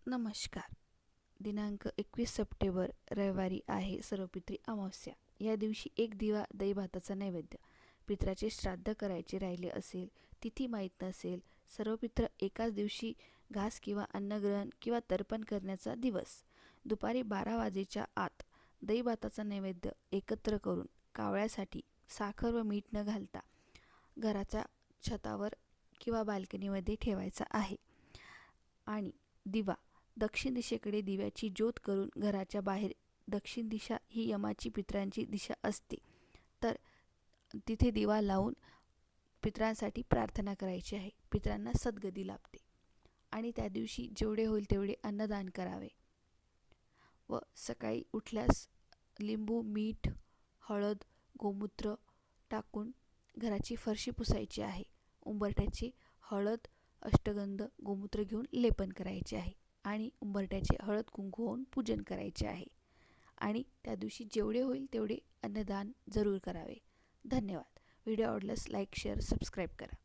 नमस्कार. दिनांक 21 सप्टेंबर रविवारी आहे सर्वपित्री अमावस्या. या दिवशी एक दिवा दही भाताचा नैवेद्य. पित्राचे श्राद्ध करायचे राहिले असेल, तिथी माहीत नसेल, सर्वपित्र एकाच दिवशी घास किंवा अन्नग्रहण किंवा तर्पण करण्याचा दिवस. दुपारी 12 वाजेच्या आत दही भाताचा नैवेद्य एकत्र करून कावळ्यासाठी साखर व मीठ न घालता घराच्या छतावर किंवा बाल्कनीमध्ये ठेवायचा आहे. आणि दिवा दक्षिण दिशेकडे दिव्याची ज्योत करून घराच्या बाहेर, दक्षिण दिशा ही यमाची पितरांची दिशा असते, तर तिथे दिवा लावून पितरांसाठी प्रार्थना करायची आहे. पितरांना सद्गती लाभते. आणि त्या दिवशी जेवढे होईल तेवढे अन्नदान करावे. व सकाळी उठल्यास लिंबू, मीठ, हळद, गोमूत्र टाकून घराची फरशी पुसायची आहे. उंबरठ्याची हळद, अष्टगंध, गोमूत्र घेऊन लेपन करायचे आहे आणि उंबरठ्याचे हळद कुंकू होऊन पूजन करायचे आहे. आणि त्या दिवशी जेवढे होईल तेवढे अन्नदान जरूर करावे. धन्यवाद. व्हिडिओ आवडल्यास लाईक, शेअर, सबस्क्राईब करा.